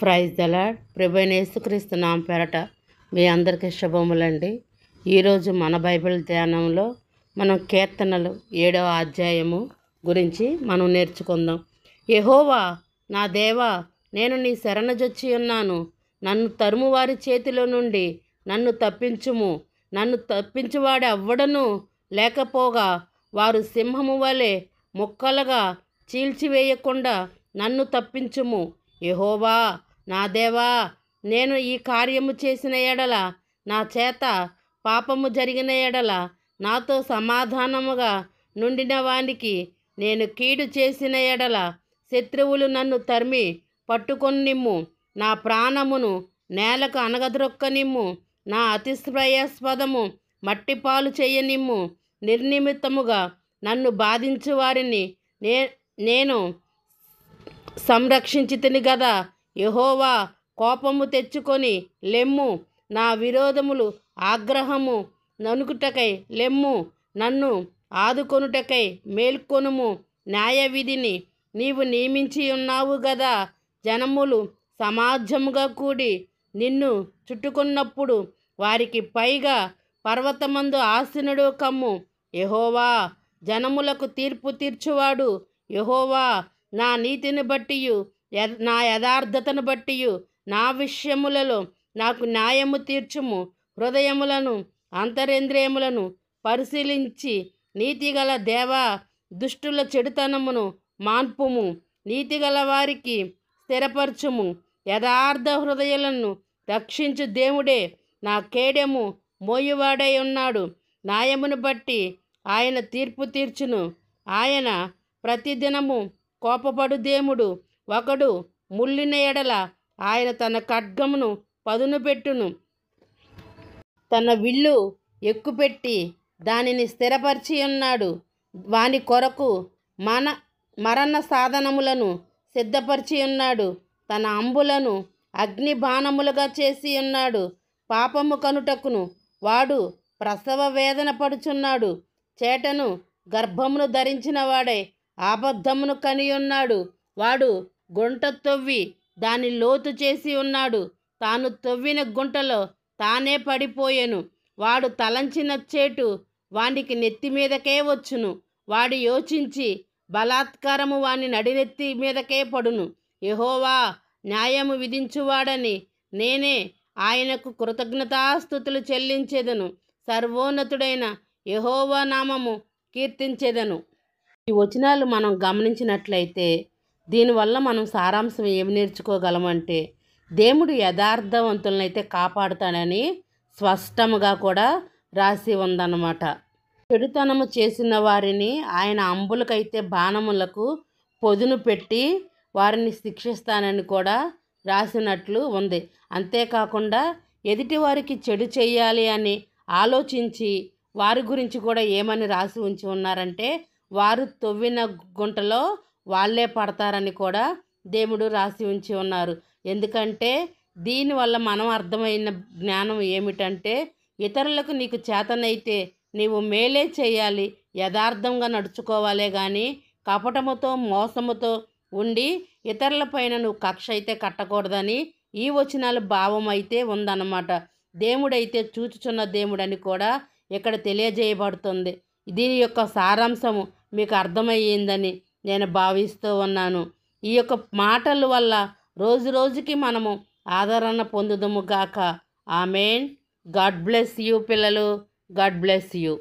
Praise the lord. ప్రభువైన యేసుక్రీస్తు నామం పేరట మీ అందరికీ శుభములండి. ఈరోజు మన బైబిల్ ధ్యానంలో మనం కీర్తనలు 7వ అధ్యాయము గురించి మనం నేర్చుకుందాం. యెహోవా నా దేవా, నేను నీ శరణుజొచ్చి ఉన్నాను. నన్ను తరుము వారి చేతిలో నుండి నన్ను తప్పించుము. నన్ను తప్పించువాడు ఎవ్వడను లేకపోగా వారు సింహము వలె ముక్కలుగా చీల్చివేయకుండా నన్ను తప్పించుము. యెహోవా నా దేవా, నేను ఈ కార్యము చేసిన ఎడల, నా చేత పాపము జరిగిన ఎడల, నాతో సమాధానముగా నుండిన వానికి నేను కీడు చేసిన ఎడల, శత్రువులు నన్ను తరిమి పట్టుకొనిమ్ము. నా ప్రాణమును నేలకు అనగద్రొక్కనిమ్ము. నా అతిశ్రయాస్పదము మట్టిపాలు చేయనిమ్ము. నిర్నిమిత్తముగా నన్ను బాధించు వారిని నేను సంరక్షించితిని గదా. యెహోవా, కోపము తెచ్చుకొని లెమ్ము. నా విరోధములు ఆగ్రహము ననుకుటకై లెమ్ము. నన్ను ఆదుకొనుటకై మేల్కొనుము. న్యాయవిధిని నీవు నియమించి ఉన్నావు గదా. జనములు సమాజముగా కూడి నిన్ను చుట్టుకున్నప్పుడు వారికి పైగా పర్వతమందు ఆసీనుడు కమ్ము. యెహోవా, జనములకు తీర్పు తీర్చువాడు. యెహోవా, నా నీతిని బట్టియు నా యథార్థతను బట్టియు నా విషయములలో నాకు న్యాయము తీర్చుము. హృదయములను అంతరేంద్రియములను పరిశీలించి నీతిగల దేవా, దుష్టుల చెడుతనమును మాన్పుము. నీతిగల వారికి స్థిరపరచుము. యథార్థ హృదయాలను రక్షించు దేవుడే నా కేడెము మోయువాడై ఉన్నాడు. న్యాయమును బట్టి ఆయన తీర్పు తీర్చును. ఆయన ప్రతిదినము కోపపడు దేవుడు. ఒకడు ముల్లిన ఎడల ఆయన తన ఖడ్గమును పదును పెట్టును. తన విల్లు ఎక్కుపెట్టి దానిని స్థిరపరిచి ఉన్నాడు. వాని కొరకు మరణ సాధనములను సిద్ధపరిచి ఉన్నాడు. తన అంబులను అగ్ని బాణములుగా చేసి ఉన్నాడు. పాపము కనుటకును వాడు ప్రసవ వేదన పడుచున్నాడు. చేటను గర్భమును ధరించిన వాడై అబద్ధమును కనియున్నాడు. వాడు గుంట తవ్వి దాని లోతు చేసి ఉన్నాడు. తాను తవ్విన గుంటలో తానే పడిపోయెను. వాడు తలంచిన చేటు వానికి నెత్తి మీదకే వచ్చును. వాడు యోచించి బలాత్కారము వాని నడినెత్తి మీదకే పడును. యెహోవా న్యాయము విధించువాడని నేనే ఆయనకు కృతజ్ఞతాస్తుతులు చెల్లించెదను. సర్వోన్నతుడైన యెహోవా నామము కీర్తించెదను. ఈ వచనాలు మనం గమనించినట్లయితే దీనివల్ల మనం సారాంశం ఏమి నేర్చుకోగలమంటే, దేవుడు యథార్థవంతులనైతే కాపాడుతాడని స్పష్టముగా కూడా రాసి ఉందన్నమాట. చెడుతనము చేసిన వారిని ఆయన అంబులకైతే బాణములకు పొదును పెట్టి వారిని శిక్షిస్తానని కూడా రాసినట్లు ఉంది. అంతేకాకుండా ఎదుటి వారికి చెడు చేయాలి అని ఆలోచించి వారి గురించి కూడా ఏమని రాసి ఉంచి ఉన్నారంటే, వారు తవ్విన గుంటలో వాళ్ళే పడతారని కూడా దేవుడు రాసి ఉంచి ఉన్నారు. ఎందుకంటే దీనివల్ల మనం అర్థమైన జ్ఞానం ఏమిటంటే, ఇతరులకు నీకు చేతనైతే నీవు మేలే చేయాలి, యథార్థంగా నడుచుకోవాలే కానీ కపటముతో మోసముతో ఉండి ఇతరులపైన నువ్వు కక్ష అయితే కట్టకూడదని ఈ వచనాల భావం అయితే ఉందన్నమాట. దేవుడైతే చూచుచున్న దేవుడని కూడా ఇక్కడ తెలియజేయబడుతుంది. దీని యొక్క సారాంశము మీకు అర్థమయ్యిందని నేను భావిస్తూ ఉన్నాను. ఈ యొక్క మాటల వల్ల రోజు రోజుకి మనము ఆదరణ పొందుదుము గాక. ఆమేన్. గాడ్ బ్లెస్ యూ పిల్లలు. God bless you.